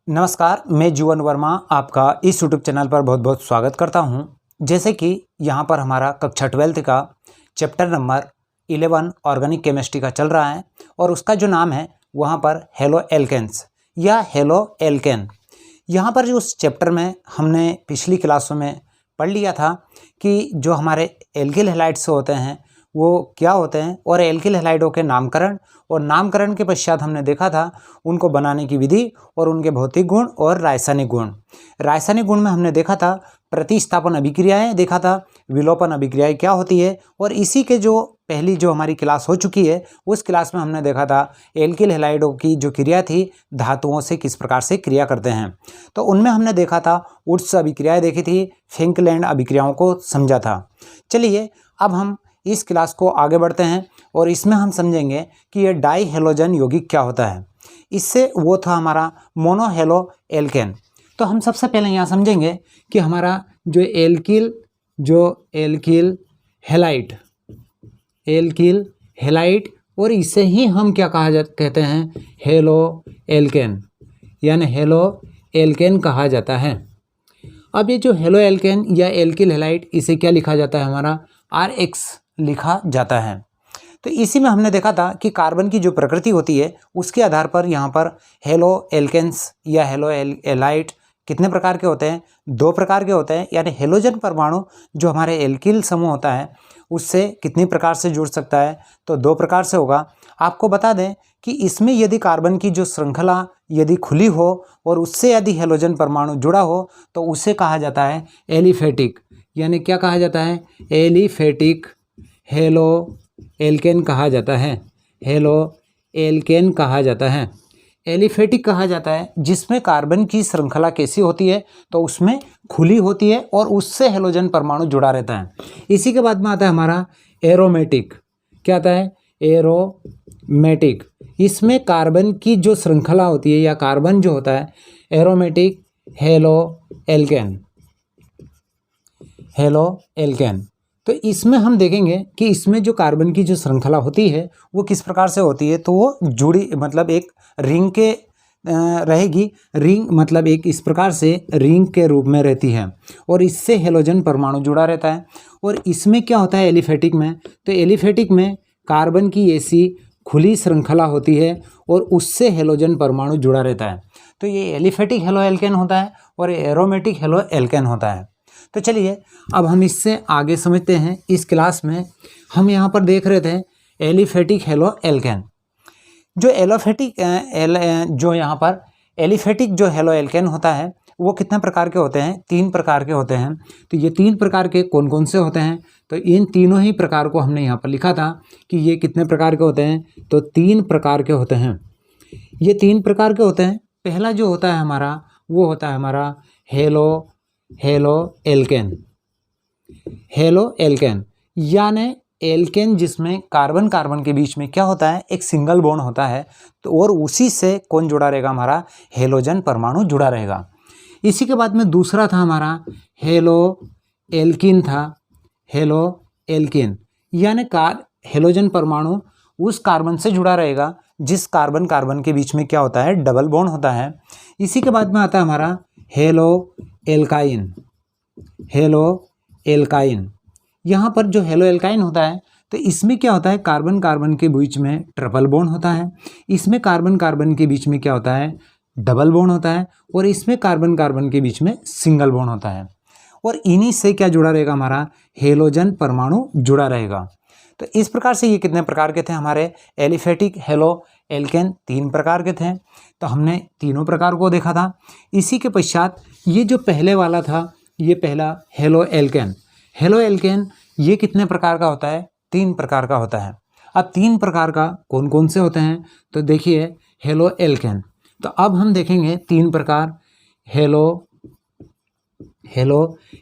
नमस्कार, मैं जीवन वर्मा आपका इस यूट्यूब चैनल पर बहुत बहुत स्वागत करता हूं। जैसे कि यहाँ पर हमारा कक्षा 12th का चैप्टर नंबर 11 ऑर्गेनिक केमिस्ट्री का चल रहा है और उसका जो नाम है वहाँ पर हेलो एल्केन्स या हेलो एल्केन। यहाँ पर जो उस चैप्टर में हमने पिछली क्लासों में पढ़ लिया था कि जो हमारे एल्किल हैलाइड्स होते हैं वो क्या होते हैं और एल्किल हैलाइडों के नामकरण और नामकरण के पश्चात हमने देखा था उनको बनाने की विधि और उनके भौतिक गुण और रासायनिक गुण। रासायनिक गुण में हमने देखा था प्रतिस्थापन अभिक्रियाएं, देखा था विलोपन अभिक्रियाएं क्या होती है और इसी के जो पहली जो हमारी क्लास हो चुकी है उस क्लास में हमने देखा था एल्किल हैलाइडों की जो क्रिया थी धातुओं से किस प्रकार से क्रिया करते हैं। तो उनमें हमने देखा था वुड्स अभिक्रियाएं देखी थी, फिंकलैंड अभिक्रियाओं को समझा था। चलिए अब हम इस क्लास को आगे बढ़ते हैं और इसमें हम समझेंगे कि ये डाई हेलोजन यौगिक क्या होता है। इससे वो था हमारा मोनो हेलो एल्केन। तो हम सबसे पहले यहाँ समझेंगे कि हमारा जो एल्किल हैलाइड और इसे ही हम क्या कहते हैं हेलो एल्केन, यानी हेलो एल्केन कहा जाता है। अब ये जो हेलो एल्केन या एल्किल हैलाइड इसे क्या लिखा जाता है, हमारा RX लिखा जाता है। तो इसी में हमने देखा था कि कार्बन की जो प्रकृति होती है उसके आधार पर यहाँ पर हेलो एल्केन्स या हेलो हैलाइड कितने प्रकार के होते हैं, 2 प्रकार के होते हैं। यानी हेलोजन परमाणु जो हमारे एल्किल समूह होता है उससे कितनी प्रकार से जुड़ सकता है, तो 2 प्रकार से होगा। आपको बता दें कि इसमें यदि कार्बन की जो श्रृंखला यदि खुली हो और उससे यदि हेलोजन परमाणु जुड़ा हो तो उसे कहा जाता है एलिफेटिक, यानी क्या कहा जाता है एलिफेटिक हेलो एल्केन कहा जाता है। हेलो एल्केन कहा जाता है, एलिफेटिक कहा जाता है जिसमें कार्बन की श्रृंखला कैसी होती है तो उसमें खुली होती है और उससे हेलोजन परमाणु जुड़ा रहता है। इसी के बाद में आता है हमारा एरोमेटिक। क्या आता है एरोमेटिक, इसमें कार्बन की जो श्रृंखला होती है या कार्बन जो होता है एरोमेटिक हेलो एल्केन। तो इसमें हम देखेंगे कि इसमें जो कार्बन की जो श्रृंखला होती है वो किस प्रकार से होती है, तो वो जुड़ी मतलब एक रिंग के रहेगी। रिंग मतलब एक इस प्रकार से रिंग के रूप में रहती है और इससे हेलोजन परमाणु जुड़ा रहता है। और इसमें क्या होता है एलिफेटिक में, तो एलिफेटिक में कार्बन की ऐसी खुली श्रृंखला होती है और उससे हेलोजन परमाणु जुड़ा रहता है। तो ये एलिफेटिक हेलो एल्केन होता है और एरोमेटिक हेलो एल्केन होता है। तो चलिए अब हम इससे आगे समझते हैं। इस क्लास में हम यहाँ पर देख रहे थे एलिफेटिक हेलो एल्केन। जो एलिफेटिक जो हेलो एल्केन होता है वो कितने प्रकार के होते हैं, 3 प्रकार के होते हैं। तो ये 3 प्रकार के कौन कौन से होते हैं, तो इन तीनों ही प्रकार को हमने यहाँ पर लिखा था कि ये कितने प्रकार के होते हैं, तो 3 प्रकार के होते हैं। ये 3 प्रकार के होते हैं। पहला जो होता है हमारा वो होता है हमारा हेलो एल्केन, यानी एल्केन जिसमें कार्बन कार्बन के बीच में क्या होता है एक सिंगल बॉन्ड होता है, तो और उसी से कौन जुड़ा रहेगा, हमारा हेलोजन परमाणु जुड़ा रहेगा। इसी के बाद में दूसरा था हमारा हेलो एल्किन था, हेलो एल्किन यानी हेलोजन परमाणु उस कार्बन से जुड़ा रहेगा जिस कार्बन कार्बन के बीच में क्या होता है डबल बॉन्ड होता है। इसी के बाद में आता है हमारा हेलो एल्काइन। यहाँ पर जो हेलो एल्काइन होता है तो इसमें क्या होता है कार्बन कार्बन के बीच में ट्रिपल बॉन्ड होता है, इसमें कार्बन कार्बन के बीच में क्या होता है डबल बॉन्ड होता है और इसमें कार्बन कार्बन के बीच में सिंगल बॉन्ड होता है और इन्हीं से क्या जुड़ा रहेगा, हमारा हेलोजन परमाणु जुड़ा रहेगा। तो इस प्रकार से ये कितने प्रकार के थे हमारे एलिफेटिक हेलो एल्केन, 3 प्रकार के थे। तो हमने तीनों प्रकार को देखा था। इसी के पश्चात ये जो पहले वाला था ये पहला हेलो एल्केन ये कितने प्रकार का होता है, 3 प्रकार का होता है। अब 3 प्रकार का कौन कौन से होते हैं, तो देखिए हेलो एल्केन। तो अब हम देखेंगे 3 प्रकार हेलो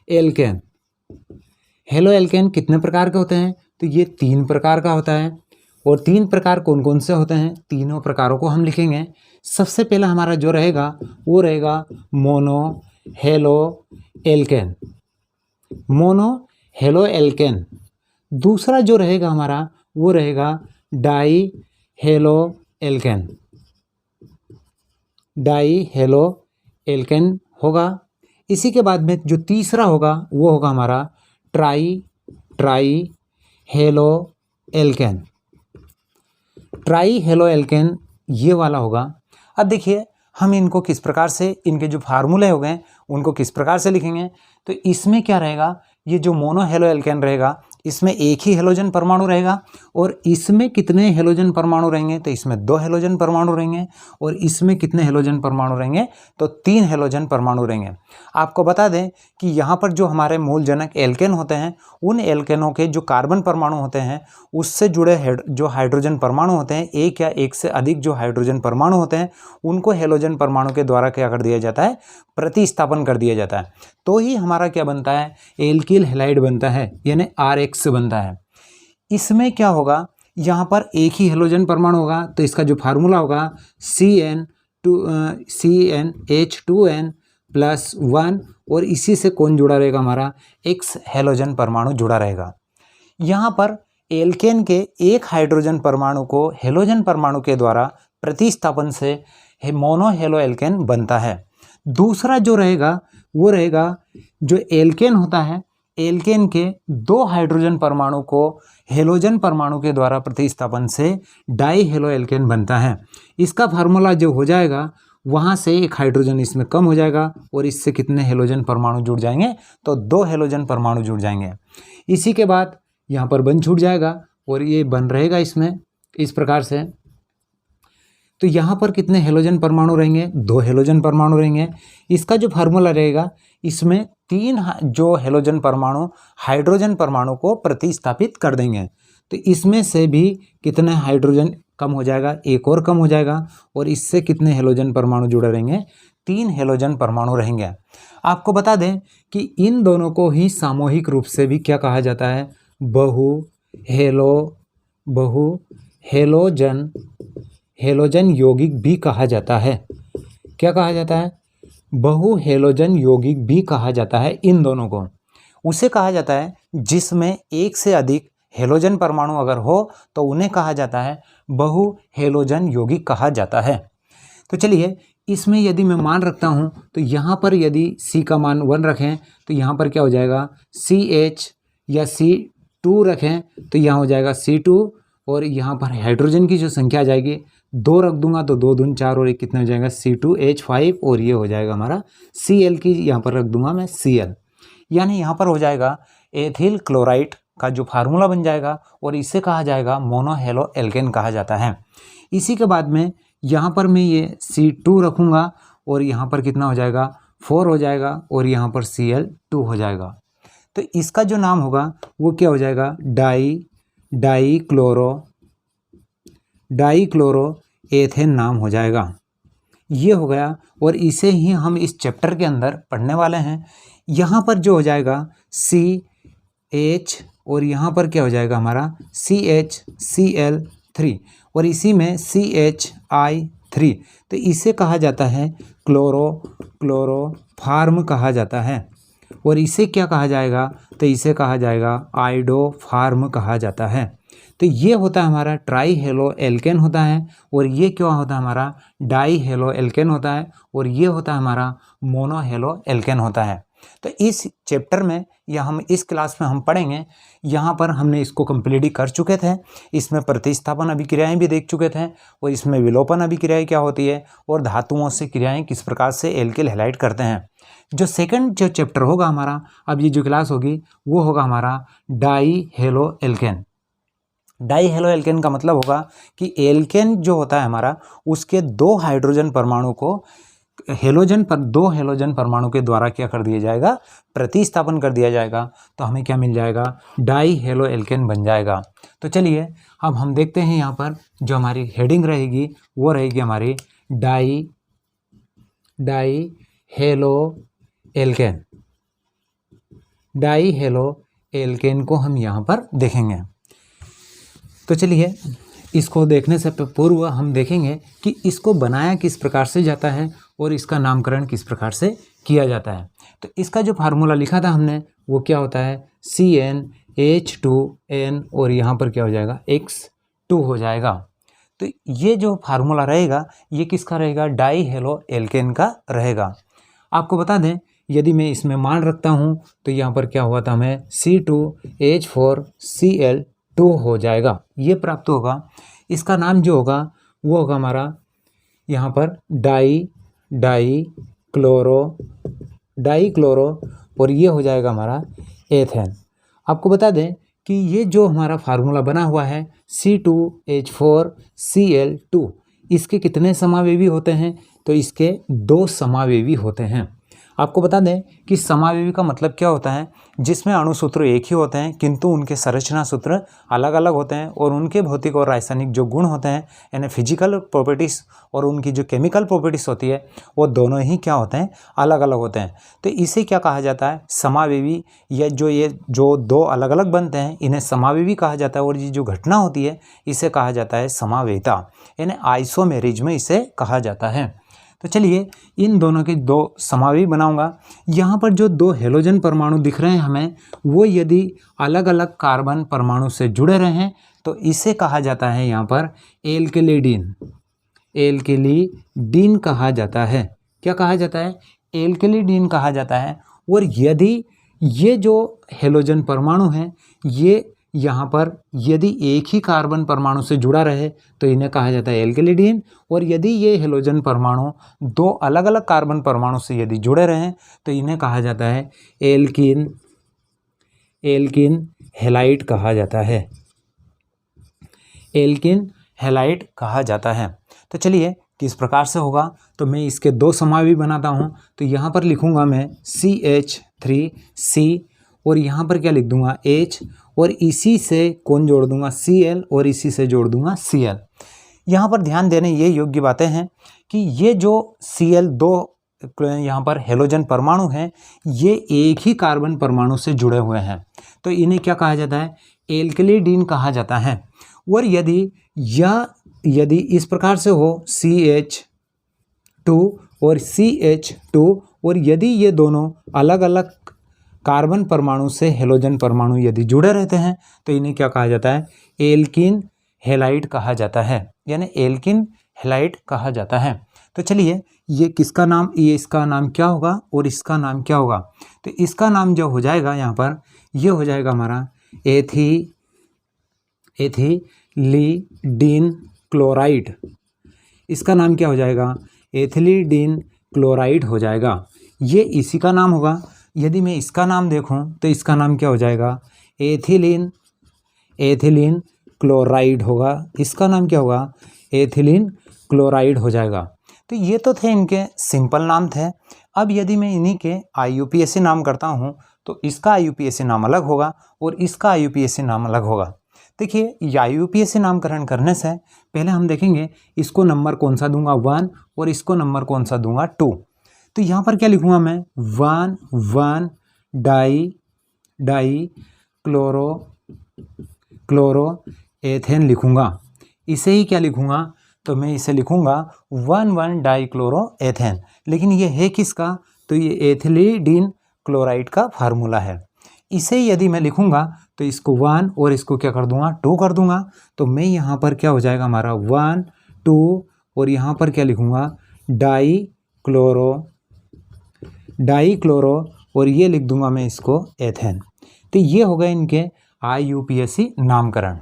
एल्केन कितने प्रकार के होते हैं, तो ये 3 प्रकार का होता है। और 3 प्रकार कौन कौन से होते हैं, तीनों प्रकारों को हम लिखेंगे। सबसे पहला हमारा जो रहेगा वो रहेगा मोनो हेलो एल्केन। दूसरा जो रहेगा हमारा वो रहेगा डाई हेलो एल्केन। एल्केन होगा। इसी के बाद में जो तीसरा होगा वो होगा हमारा try halo alkane. Try halo alkane ये वाला होगा। अब देखिए हम इनको किस प्रकार से, इनके जो फार्मूले हो गए उनको किस प्रकार से लिखेंगे। तो इसमें क्या रहेगा, ये जो मोनो हेलो एल्केन रहेगा इसमें एक ही हेलोजन परमाणु रहेगा, और इसमें कितने हेलोजन परमाणु रहेंगे, तो इसमें 2 हेलोजन परमाणु रहेंगे, और इसमें कितने हेलोजन परमाणु रहेंगे, तो 3 हेलोजन परमाणु रहेंगे। आपको बता दें कि यहाँ पर जो हमारे मूलजनक एल्केन होते हैं उन एल्केनों के जो कार्बन परमाणु होते हैं उससे जुड़े जो हाइड्रोजन परमाणु होते हैं, एक या एक से अधिक जो हाइड्रोजन परमाणु होते हैं उनको हेलोजन परमाणु के द्वारा क्या कर दिया जाता है, प्रतिस्थापन कर दिया जाता है। तो ही हमारा क्या बनता है, एल्किल हैलाइड बनता है, यानी RX बनता है। इसमें क्या होगा, यहाँ पर एक ही हेलोजन परमाणु होगा, तो इसका जो फार्मूला होगा CnH2n+1, और इसी से कौन जुड़ा रहेगा, हमारा X हेलोजन परमाणु जुड़ा रहेगा। यहाँ पर एल्केन के एक हाइड्रोजन परमाणु को हेलोजन परमाणु के द्वारा प्रतिस्थापन से मोनो हेलो एल्केन बनता है। दूसरा जो रहेगा वो रहेगा जो एल्केन होता है, एल्केन के 2 हाइड्रोजन परमाणु को हेलोजन परमाणु के द्वारा प्रतिस्थापन से डाई हेलो एल्केन बनता है। इसका फार्मूला जो हो जाएगा वहाँ से एक हाइड्रोजन इसमें कम हो जाएगा, और इससे कितने हेलोजन परमाणु जुड़ जाएंगे, तो 2 हेलोजन परमाणु जुड़ जाएंगे। इसी के बाद यहाँ पर बंध छूट जाएगा और ये बन रहेगा इसमें इस प्रकार से। तो यहाँ पर कितने हेलोजन परमाणु रहेंगे, 2 हेलोजन परमाणु रहेंगे। इसका जो फार्मूला रहेगा इसमें 3 जो हेलोजन परमाणु हाइड्रोजन परमाणु को प्रतिस्थापित कर देंगे, तो इसमें से भी कितने हाइड्रोजन कम हो जाएगा, एक और कम हो जाएगा, और इससे कितने हेलोजन परमाणु जुड़े रहेंगे, 3 हेलोजन परमाणु रहेंगे। आपको बता दें कि इन दोनों को ही सामूहिक रूप से भी क्या कहा जाता है, बहु हेलोजन यौगिक भी कहा जाता है। क्या कहा जाता है, बहु हेलोजन यौगिक भी कहा जाता है। इन दोनों को उसे कहा जाता है जिसमें एक से अधिक हेलोजन परमाणु अगर हो तो उन्हें कहा जाता है बहु हेलोजन यौगिक कहा जाता है। तो चलिए इसमें यदि मैं मान रखता हूँ तो यहाँ पर यदि C का मान 1 रखें तो यहाँ पर क्या हो जाएगा CH, या C2 रखें तो यहाँ हो जाएगा C2, और यहाँ पर हाइड्रोजन की जो संख्या आ जाएगी 2 रख दूंगा तो 2 दूनी 4, और एक कितना हो जाएगा C2H5, और ये हो जाएगा हमारा Cl की यहाँ पर रख दूंगा मैं Cl, यानी यहाँ पर हो जाएगा एथिल क्लोराइड का जो फार्मूला बन जाएगा, और इसे कहा जाएगा मोनो हेलो एल्केन कहा जाता है। इसी के बाद में यहाँ पर मैं ये C2 रखूँगा, और यहाँ पर कितना हो जाएगा 4 हो जाएगा, और यहाँ पर Cl2 हो जाएगा। तो इसका जो नाम होगा वो क्या हो जाएगा, डाई क्लोरो एथेन नाम हो जाएगा। ये हो गया, और इसे ही हम इस चैप्टर के अंदर पढ़ने वाले हैं। यहाँ पर जो हो जाएगा CH, और यहाँ पर क्या हो जाएगा हमारा CHCl3, और इसी में CHI3, तो इसे कहा जाता है क्लोरोफार्म कहा जाता है। और इसे क्या कहा जाएगा, तो इसे कहा जाएगा आइडोफार्म कहा जाता है। तो ये होता है हमारा ट्राई हेलो एल्केन होता है, और ये क्या होता है हमारा डाई हेलो एल्केन होता है, और ये होता है हमारा मोनो हेलो एल्केन होता है। तो इस चैप्टर में या हम इस क्लास में हम पढ़ेंगे, यहाँ पर हमने इसको कंप्लीट ही कर चुके थे। इसमें प्रतिस्थापन अभिक्रियाएं भी देख चुके थे, और इसमें विलोपन अभिक्रियाएं क्या होती है, और धातुओं से क्रियाएं किस प्रकार से एल्किल हैलाइड करते हैं। जो सेकंड जो चैप्टर होगा हमारा, अब ये जो क्लास होगी वो होगा हमारा die halo alkane. Die halo alkane का मतलब होगा कि एल्केन जो होता है हमारा उसके 2 हाइड्रोजन परमाणु को दो हेलोजन परमाणु के द्वारा क्या कर दिया जाएगा, प्रतिस्थापन कर दिया जाएगा, तो हमें क्या मिल जाएगा, डाई हेलो एल्केन बन जाएगा। तो चलिए अब हम देखते हैं यहाँ पर जो हमारी हेडिंग रहेगी वो रहेगी हमारी die halo alkane. Die halo alkane को हम यहाँ पर देखेंगे। तो चलिए इसको देखने से पूर्व हम देखेंगे कि इसको बनाया किस प्रकार से जाता है और इसका नामकरण किस प्रकार से किया जाता है। तो इसका जो फार्मूला लिखा था हमने वो क्या होता है CnH2n, और यहाँ पर क्या हो जाएगा X2 हो जाएगा। तो ये जो फार्मूला रहेगा ये किसका रहेगा, डाई हेलो एल्केन का रहेगा। आपको बता दें, यदि मैं इसमें मान रखता हूँ तो यहाँ पर क्या हुआ था, हमें C2H4Cl2 हो जाएगा, ये प्राप्त होगा। इसका नाम जो होगा वो होगा हमारा यहाँ पर डाई क्लोरो और ये हो जाएगा हमारा एथेन। आपको बता दें कि ये जो हमारा फार्मूला बना हुआ है C2H4Cl2, इसके कितने समावेवी होते हैं, तो इसके 2 समावेवी होते हैं। आपको बता दें कि समावेवी का मतलब क्या होता है, जिसमें अणु सूत्र एक ही होते हैं किंतु उनके संरचना सूत्र अलग अलग होते हैं और उनके भौतिक और रासायनिक जो गुण होते हैं यानी फिजिकल प्रॉपर्टीज़ और उनकी जो केमिकल प्रॉपर्टीज़ होती है वो दोनों ही क्या होते हैं, अलग अलग होते हैं। तो इसे क्या कहा जाता है, समावेवी। या ये जो 2 अलग अलग बनते हैं इन्हें समावेवी कहा जाता है और ये जो घटना होती है इसे कहा जाता है समावेयता, यानी आइसोमेरिज्म इसे कहा जाता है। तो चलिए इन दोनों के 2 समावेवी बनाऊंगा। यहाँ पर जो 2 हेलोजन परमाणु दिख रहे हैं हमें, वो यदि अलग अलग कार्बन परमाणु से जुड़े रहे हैं तो इसे कहा जाता है यहाँ पर एल्केलिडीन कहा जाता है। क्या कहा जाता है, एल्केलिडीन कहा जाता है। और यदि ये जो हेलोजन परमाणु हैं ये यहाँ पर यदि एक ही कार्बन परमाणु से जुड़ा रहे तो इन्हें कहा जाता है एल्केलिडीन, और यदि ये हेलोजन परमाणु 2 अलग अलग कार्बन परमाणु से यदि जुड़े रहें तो इन्हें कहा जाता है एल्किन हैलाइड कहा जाता है, एल्किन हैलाइड कहा जाता है। तो चलिए किस प्रकार से होगा, तो मैं इसके 2 समावेवी बनाता हूँ। तो यहाँ पर लिखूँगा मैं CH3C और यहाँ पर क्या लिख दूँगा H, और इसी से कौन जोड़ दूँगा Cl, और इसी से जोड़ दूँगा Cl। यहाँ पर ध्यान देने ये योग्य बातें हैं कि ये जो Cl 2 यहाँ पर हेलोजन परमाणु हैं ये एक ही कार्बन परमाणु से जुड़े हुए हैं, तो इन्हें क्या कहा जाता है, एल्केलिडीन कहा जाता है। और यदि इस प्रकार से हो CH2 और CH2, और यदि ये दोनों अलग अलग कार्बन परमाणु से हेलोजन परमाणु यदि जुड़े रहते हैं तो इन्हें क्या कहा जाता है, एल्किन हैलाइड कहा जाता है, यानी एल्किन हैलाइड कहा जाता है। तो चलिए ये किसका नाम, ये इसका नाम क्या होगा और इसका नाम क्या होगा, तो इसका नाम जो हो जाएगा यहाँ पर ये हो जाएगा हमारा एथिलीडीन क्लोराइड। इसका नाम क्या हो जाएगा, एथिलीडीन क्लोराइड हो जाएगा, ये इसी का नाम होगा। यदि मैं इसका नाम देखूं तो इसका नाम क्या हो जाएगा, एथिलीन क्लोराइड होगा। इसका नाम क्या होगा, एथिलीन क्लोराइड हो जाएगा। तो ये तो थे इनके सिंपल नाम थे। अब यदि मैं इन्हीं के IUPAC नाम करता हूँ तो इसका IUPAC नाम अलग होगा और इसका IUPAC नाम अलग होगा। देखिए IUPAC नामकरण करने से पहले हम देखेंगे इसको नंबर कौन सा दूंगा 1 और इसको नंबर कौन सा दूंगा 2। तो यहाँ पर क्या लिखूँगा मैं 1 डाई क्लोरो एथेन लिखूँगा। इसे ही क्या लिखूँगा, तो मैं इसे लिखूँगा 1 डाई क्लोरो एथेन। लेकिन ये है किसका, तो ये एथिलीडीन क्लोराइड का फार्मूला है। इसे यदि मैं लिखूँगा तो इसको 1 और इसको क्या कर दूँगा 2 कर दूँगा। तो मैं यहाँ पर क्या हो जाएगा हमारा 1 2 और यहाँ पर क्या लिखूँगा डाई क्लोरो और ये लिख दूंगा मैं इसको एथेन। तो ये हो गए इनके IUPAC नामकरण।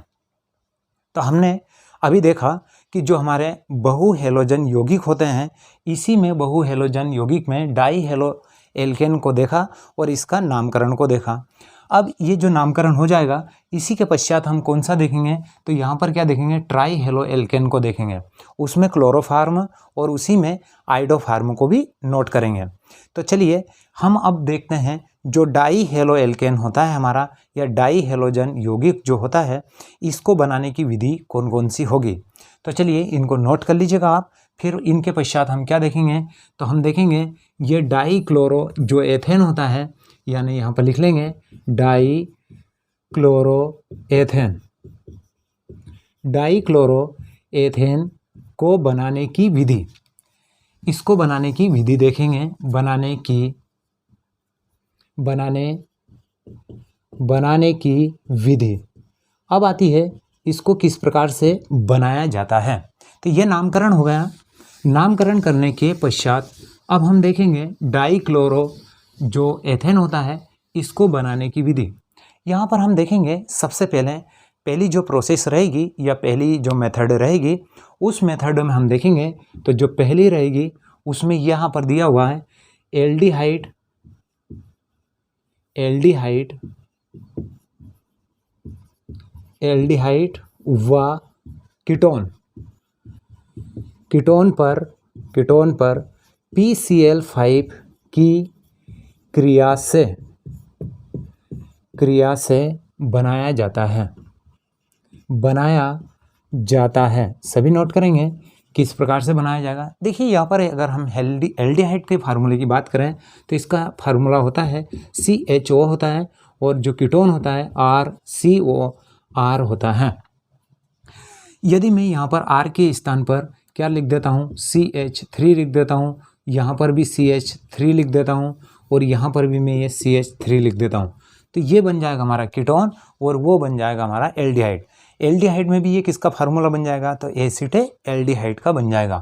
तो हमने अभी देखा कि जो हमारे बहु हेलोजन यौगिक होते हैं इसी में बहु हेलोजन यौगिक में डाई हेलो एल्केन को देखा और इसका नामकरण को देखा। अब ये जो नामकरण हो जाएगा इसी के पश्चात हम कौन सा देखेंगे, तो यहाँ पर क्या देखेंगे ट्राई हेलो एल्केन को देखेंगे, उसमें क्लोरोफार्म और उसी में आइडोफार्म को भी नोट करेंगे। तो चलिए हम अब देखते हैं जो डाई हेलो एल्केन होता है हमारा या डाई हेलोजन यौगिक जो होता है इसको बनाने की विधि कौन कौन सी होगी। तो चलिए इनको नोट कर लीजिएगा आप। फिर इनके पश्चात हम क्या देखेंगे, तो हम देखेंगे ये डाई क्लोरो जो एथेन होता है, यानी यहाँ पर लिख लेंगे डाई क्लोरो एथेन को बनाने की विधि, इसको बनाने की विधि देखेंगे, बनाने की विधि। अब आती है इसको किस प्रकार से बनाया जाता है। तो ये नामकरण हो गया। नामकरण करने के पश्चात अब हम देखेंगे डाईक्लोरो जो एथेन होता है इसको बनाने की विधि। यहाँ पर हम देखेंगे सबसे पहली जो प्रोसेस रहेगी या पहली जो मेथड रहेगी उस मेथड में हम देखेंगे तो जो पहली रहेगी उसमें यहाँ पर दिया हुआ है एल्डिहाइड व कीटोन पर PCl5 की क्रिया से बनाया जाता है। सभी नोट करेंगे किस प्रकार से बनाया जाएगा। देखिए यहाँ पर अगर हम एल्डिहाइड के फार्मूले की बात करें तो इसका फार्मूला होता है CHO होता है और जो कीटोन होता है RCOR होता है। यदि मैं यहाँ पर R के स्थान पर क्या लिख देता हूँ CH3 लिख देता हूँ, यहाँ पर भी CH3 लिख देता हूँ और यहाँ पर भी मैं ये CH3 लिख देता हूँ, तो ये बन जाएगा हमारा कीटोन और वो बन जाएगा हमारा एल्डिहाइड। एल्डिहाइड में भी ये किसका फार्मूला बन जाएगा तो एसिटेल्डिहाइड का बन जाएगा।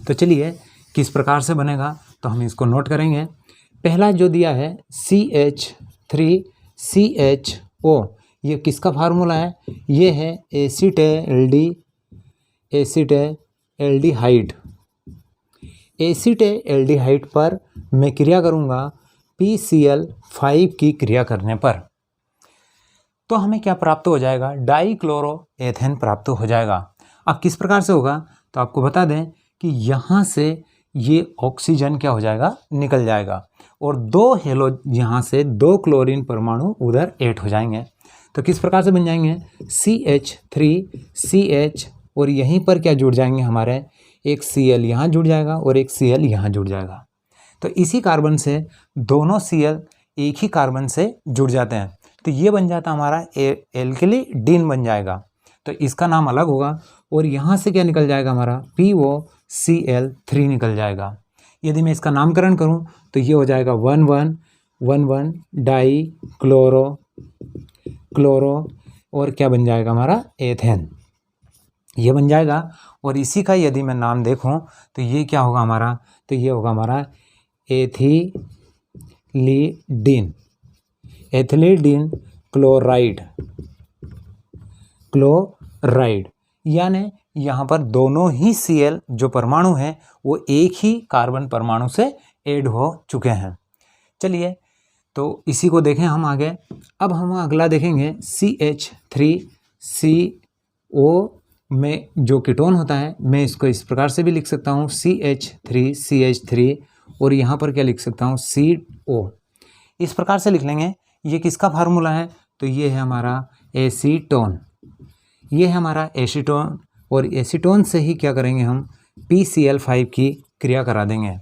तो चलिए किस प्रकार से बनेगा तो हम इसको नोट करेंगे। पहला जो दिया है CH3CHO, ये किसका फार्मूला है, ये है एसिटेल्डिहाइड पर मैं क्रिया करूँगा PCl5 की क्रिया करने पर, तो हमें क्या प्राप्त हो जाएगा, डाईक्लोरोएथेन प्राप्त हो जाएगा। अब किस प्रकार से होगा तो आपको बता दें कि यहाँ से ये ऑक्सीजन क्या हो जाएगा, निकल जाएगा और यहाँ से 2 क्लोरीन परमाणु उधर ऐड हो जाएंगे। तो किस प्रकार से बन जाएंगे CH3CH और यहीं पर क्या जुड़ जाएंगे हमारे एक Cl यहाँ जुड़ जाएगा और एक Cl यहाँ जुड़ जाएगा। तो इसी कार्बन से दोनों Cl एक ही कार्बन से जुड़ जाते हैं, तो ये बन जाता हमारा एल्किलिडीन बन जाएगा। तो इसका नाम अलग होगा और यहाँ से क्या निकल जाएगा हमारा POCl3 निकल जाएगा। यदि मैं इसका नामकरण करूँ तो ये हो जाएगा 1111 डाई क्लोरो और क्या बन जाएगा हमारा एथेन, ये बन जाएगा। और इसी का यदि मैं नाम देखूं तो ये क्या होगा हमारा, तो ये होगा हमारा एथिलीडीन क्लोराइड, यानी यहाँ पर दोनों ही Cl जो परमाणु हैं वो एक ही कार्बन परमाणु से ऐड हो चुके हैं। चलिए तो इसी को देखें हम आगे। अब हम अगला देखेंगे CH3CO में जो कीटोन होता है, मैं इसको इस प्रकार से भी लिख सकता हूँ CH3CH3 और यहाँ पर क्या लिख सकता हूँ CO, इस प्रकार से लिख लेंगे। ये किसका फार्मूला है तो ये है हमारा एसीटोन, ये है हमारा एसीटोन और एसीटोन से ही क्या करेंगे हम PCl5 की क्रिया करा देंगे।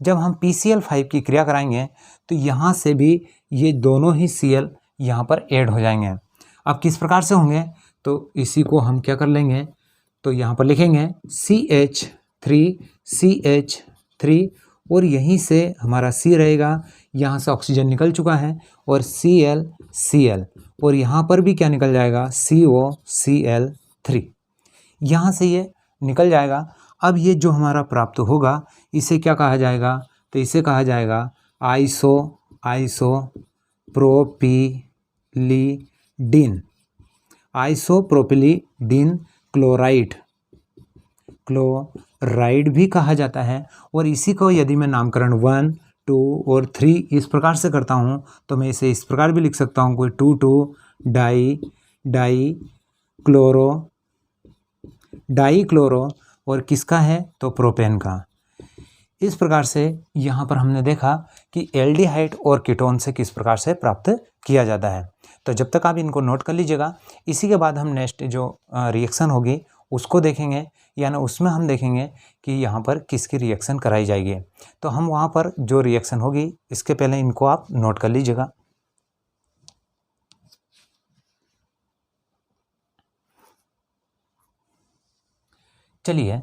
जब हम PCl5 की क्रिया कराएंगे तो यहाँ से भी ये दोनों ही Cl यहाँ पर ऐड हो जाएंगे। अब किस प्रकार से होंगे तो इसी को हम क्या कर लेंगे तो यहाँ पर लिखेंगे CH3CH3 और यहीं से हमारा C रहेगा, यहाँ से ऑक्सीजन निकल चुका है और Cl और यहाँ पर भी क्या निकल जाएगा COCl3, यहाँ से ये निकल जाएगा। अब ये जो हमारा प्राप्त होगा इसे क्या कहा जाएगा तो इसे कहा जाएगा आइसोप्रोपिलीडीन क्लोराइड भी कहा जाता है। और इसी को यदि मैं नामकरण 1, 2 और 3 इस प्रकार से करता हूँ तो मैं इसे इस प्रकार भी लिख सकता हूँ कोई 2,2 डाईक्लोरो और किसका है तो प्रोपेन का। इस प्रकार से यहाँ पर हमने देखा कि एल्डिहाइड और कीटोन से किस प्रकार से प्राप्त किया जाता है। तो जब तक आप इनको नोट कर लीजिएगा, इसी के बाद हम नेक्स्ट जो रिएक्शन होगी उसको देखेंगे, यानी उसमें हम देखेंगे कि यहाँ पर किसकी रिएक्शन कराई जाएगी। तो हम वहाँ पर जो रिएक्शन होगी इसके पहले इनको आप नोट कर लीजिएगा। चलिए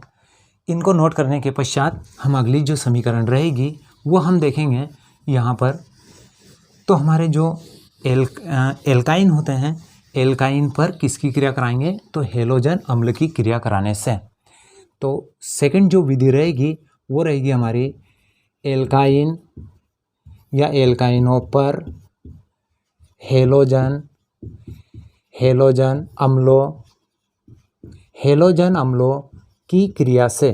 इनको नोट करने के पश्चात हम अगली जो समीकरण रहेगी वो हम देखेंगे यहाँ पर। तो हमारे जो एल्काइन होते हैं, एल्काइन पर किसकी क्रिया कराएंगे तो हेलोजन अम्ल की क्रिया कराने से। तो सेकंड जो विधि रहेगी वो रहेगी हमारी एल्काइन या एल्काइनों पर हेलोजन हेलोजन अम्लों हेलोजन अम्लों की क्रिया से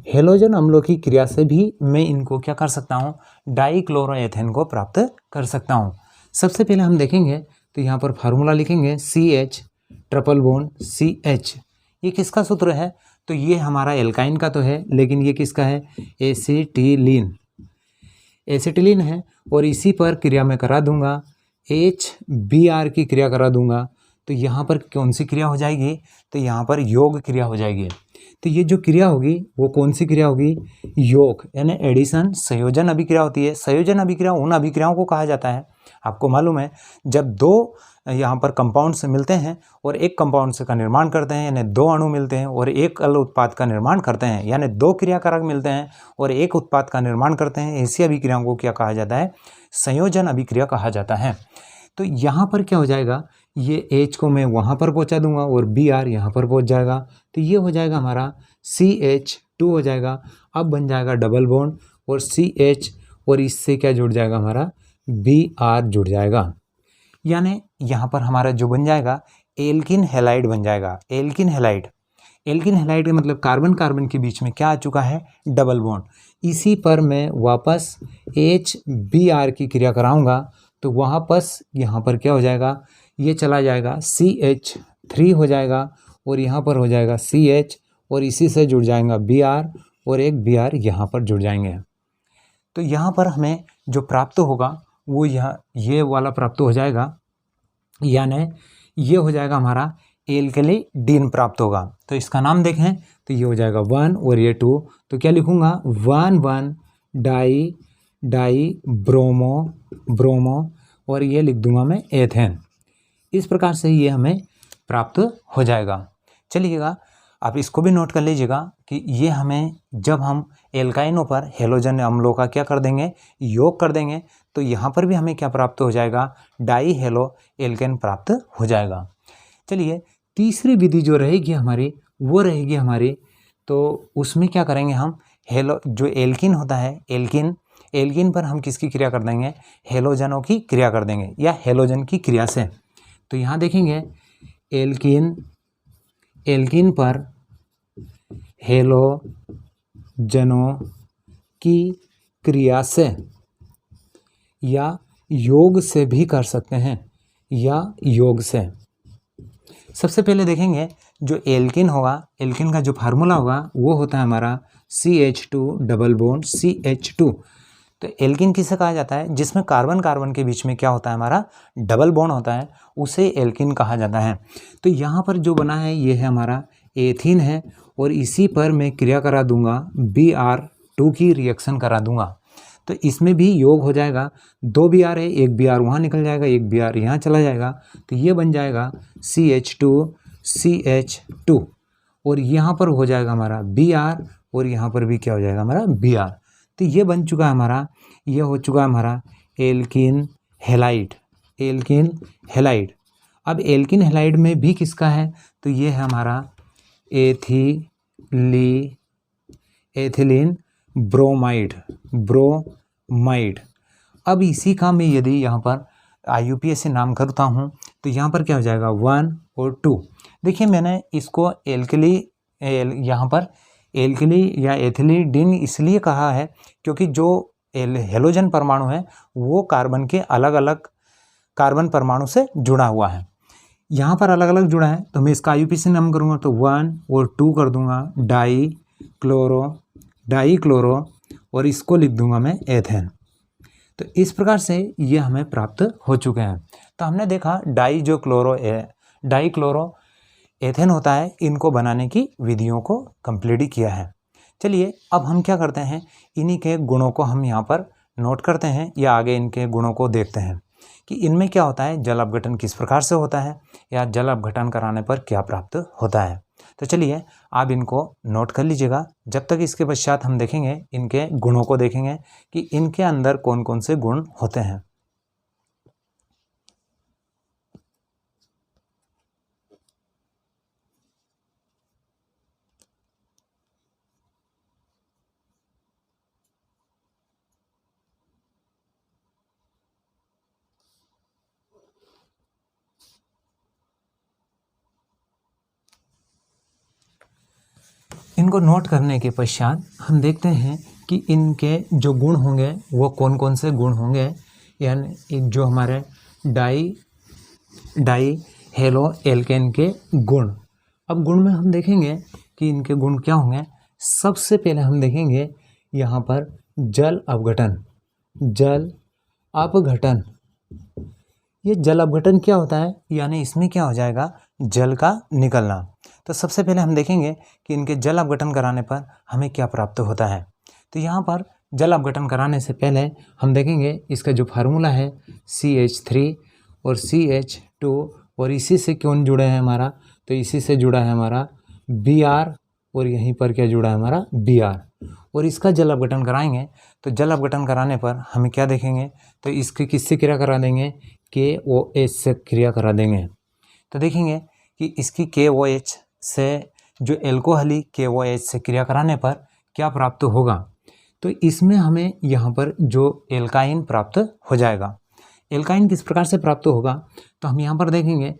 हेलोजन अम्लों की क्रिया से भी मैं इनको क्या कर सकता हूँ, डाइक्लोरोएथेन को प्राप्त कर सकता हूँ। सबसे पहले हम देखेंगे तो यहाँ पर फार्मूला लिखेंगे CH ट्रिपल बॉन्ड CH। ये किसका सूत्र है, तो ये हमारा एल्काइन का तो है, लेकिन ये किसका है, एसिटिलीन एसिटिलीन है। और इसी पर क्रिया मैं करा दूंगा, HBr की क्रिया करा दूंगा। तो यहाँ पर कौन सी क्रिया हो जाएगी, तो यहाँ पर योग क्रिया हो जाएगी। तो ये जो क्रिया होगी वो कौन सी क्रिया होगी, योग यानी एडिशन, संयोजन अभिक्रिया होती है। संयोजन अभिक्रिया उन अभिक्रियाओं को कहा जाता है, आपको मालूम है, जब दो यहाँ पर कंपाउंड्स मिलते हैं और एक कंपाउंड से का निर्माण करते हैं, यानी दो अणु मिलते हैं और एक अलग उत्पाद का निर्माण करते हैं, यानी दो क्रियाकारक मिलते हैं और एक उत्पाद का निर्माण करते हैं, ऐसी अभिक्रियाओं को क्या कहा जाता है, संयोजन अभिक्रिया कहा जाता है। तो यहाँ पर क्या हो जाएगा, ये H को मैं वहाँ पर पहुँचा दूंगा और Br यहाँ पर पहुँच जाएगा। तो ये हो जाएगा हमारा CH2 हो जाएगा। अब बन जाएगा डबल बॉन्ड और CH और इससे क्या जुड़ जाएगा, हमारा Br जुड़ जाएगा। यानी यहाँ पर हमारा जो बन जाएगा एल्किन हैलाइड बन जाएगा। एल्किन हैलाइड, एल्किन हैलाइड का मतलब कार्बन कार्बन के बीच में क्या आ चुका है, डबल बॉन्ड। इसी पर मैं वापस HBr की क्रिया कराऊंगा तो वापस यहाँ पर क्या हो जाएगा, ये चला जाएगा CH3 हो जाएगा और यहाँ पर हो जाएगा CH और इसी से जुड़ जाएगा Br और एक Br यहाँ पर जुड़ जाएंगे। तो यहाँ पर हमें जो प्राप्त होगा वो ये वाला प्राप्त हो जाएगा, यानी ये हो जाएगा हमारा एल्कलीडीन प्राप्त होगा। तो इसका नाम देखें तो ये हो जाएगा 1 और ये 2, तो क्या लिखूंगा 1,1 डाई ब्रोमो और ये लिख दूंगा मैं एथेन। इस प्रकार से ये हमें प्राप्त हो जाएगा। चलिएगा आप इसको भी नोट कर लीजिएगा कि ये हमें जब हम एल्काइनों पर हेलोजन अम्लों का क्या कर देंगे, योग कर देंगे, तो यहाँ पर भी हमें क्या प्राप्त हो जाएगा, डाई हेलो एल्केन प्राप्त हो जाएगा। चलिए तीसरी विधि जो रहेगी हमारी वो रहेगी हमारी, तो उसमें क्या करेंगे हम, हेलो जो एल्किन होता है, एल्किन पर हम किसकी क्रिया कर देंगे, हेलोजनों की क्रिया कर देंगे या हेलोजन की क्रिया से। तो यहाँ देखेंगे एल्किन पर हेलोजनों की क्रिया से या योग से भी कर सकते हैं, या योग से। सबसे पहले देखेंगे जो एल्किन होगा, एल्किन का जो फार्मूला होगा वो होता है हमारा CH2 डबल बॉन्ड CH2। तो एल्किन किसे कहा जाता है, जिसमें कार्बन कार्बन के बीच में क्या होता है, हमारा डबल बॉन्ड होता है, उसे एल्किन कहा जाता है। तो यहाँ पर जो बना है ये है हमारा एथीन है और इसी पर मैं क्रिया करा दूंगा, Br2 की रिएक्शन करा दूंगा। तो इसमें भी योग हो जाएगा, 2 Br है, एक Br वहाँ निकल जाएगा, एक Br यहाँ चला जाएगा, तो ये बन जाएगा CH2 और यहाँ पर हो जाएगा हमारा Br और यहाँ पर भी क्या हो जाएगा हमारा Br। तो ये बन चुका है हमारा, ये हो चुका है हमारा एल्किन हैलाइड। अब एल्किन हैलाइड में भी किसका है, तो ये है हमारा एथिलीन ब्रोमाइड। अब इसी का मैं यदि यहाँ पर IUPAC से नाम करता हूँ तो यहाँ पर क्या हो जाएगा 1 और 2। देखिए मैंने इसको यहाँ पर एल्कली या एथिलीडीन इसलिए कहा है क्योंकि जो हेलोजन परमाणु है वो कार्बन के अलग अलग कार्बन परमाणु से जुड़ा हुआ है, यहाँ पर अलग अलग जुड़ा है। तो मैं इसका IUPAC से नाम करूँगा तो 1 और 2 कर दूंगा, डाई क्लोरो और इसको लिख दूंगा मैं एथेन। तो इस प्रकार से ये हमें प्राप्त हो चुके हैं। तो हमने देखा डाई क्लोरो एथेन होता है, इनको बनाने की विधियों को कंप्लीट किया है। चलिए अब हम क्या करते हैं, इन्हीं के गुणों को हम यहाँ पर नोट करते हैं या आगे इनके गुणों को देखते हैं कि इनमें क्या होता है, जल अपघटन किस प्रकार से होता है या जल अपघटन कराने पर क्या प्राप्त होता है। तो चलिए आप इनको नोट कर लीजिएगा। जब तक इसके पश्चात हम देखेंगे इनके गुणों को, देखेंगे कि इनके अंदर कौन कौन से गुण होते हैं। इनको नोट करने के पश्चात हम देखते हैं कि इनके जो गुण होंगे वो कौन कौन से गुण होंगे, यानी जो हमारे डाई हेलो एल्केन के गुण। अब गुण में हम देखेंगे कि इनके गुण क्या होंगे। सबसे पहले हम देखेंगे यहाँ पर जल अपघटन। जल अपघटन, ये जल अपघटन क्या होता है, यानी इसमें क्या हो जाएगा, जल का निकलना। तो सबसे पहले हम देखेंगे कि इनके जल अपघटन कराने पर हमें क्या प्राप्त होता है। तो यहाँ पर जल अपघटन कराने से पहले हम देखेंगे इसका जो फार्मूला है CH3 और CH2, और इसी से कौन जुड़ा है हमारा, तो इसी से जुड़ा है हमारा Br, और यहीं पर क्या जुड़ा है हमारा Br। और इसका जल अपघटन कराएंगे तो जल अपघटन कराने पर हमें क्या देखेंगे, तो इसकी किससे क्रिया करा देंगे, KOH से क्रिया करा देंगे। तो देखेंगे कि इसकी KOH से जो एल्कोहली KOH से क्रिया कराने पर क्या प्राप्त होगा, तो इसमें हमें यहाँ पर जो एल्काइन प्राप्त हो जाएगा। एल्काइन किस प्रकार से प्राप्त होगा, तो हम यहाँ पर देखेंगे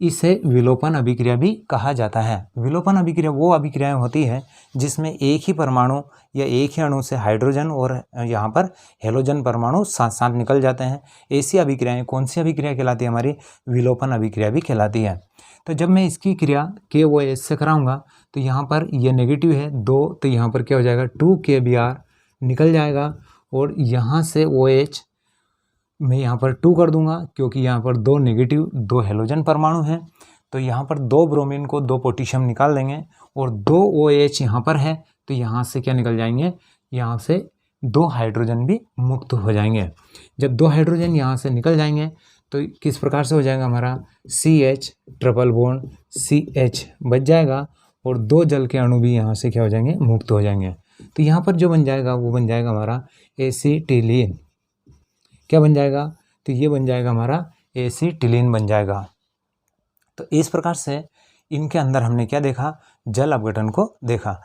इसे विलोपन अभिक्रिया भी कहा जाता है। विलोपन अभिक्रिया वो अभिक्रियाएं होती है जिसमें एक ही परमाणु या एक ही अणु से हाइड्रोजन और यहाँ पर हेलोजन परमाणु साथ साथ निकल जाते हैं। ऐसी अभिक्रियाएं कौन सी अभिक्रिया कहलाती है, हमारी विलोपन अभिक्रिया भी कहलाती है। तो जब मैं इसकी क्रिया KOH से कराऊंगा तो यहाँ पर यह नेगेटिव है 2, तो यहाँ पर क्या हो जाएगा 2KBr निकल जाएगा, और यहाँ से OH मैं यहाँ पर 2 कर दूंगा क्योंकि यहाँ पर 2 नेगेटिव 2 हेलोजन परमाणु हैं। तो यहाँ पर 2 ब्रोमीन को 2 पोटेशियम निकाल देंगे, और 2 OH यहाँ पर है तो यहाँ से क्या निकल जाएंगे, यहाँ से 2 हाइड्रोजन भी मुक्त हो जाएंगे। जब 2 हाइड्रोजन यहाँ से निकल जाएंगे तो किस प्रकार से हो जाएगा, हमारा CH ट्रिपल बॉन्ड CH बच जाएगा, और 2 जल के अणु भी यहाँ से क्या हो जाएंगे, मुक्त हो जाएंगे। तो यहाँ पर जो बन जाएगा वो बन जाएगा हमारा एसिटिलीन। क्या बन जाएगा, तो ये बन जाएगा हमारा एसिटिलीन बन जाएगा। तो इस प्रकार से इनके अंदर हमने क्या देखा, जल अपघटन को देखा।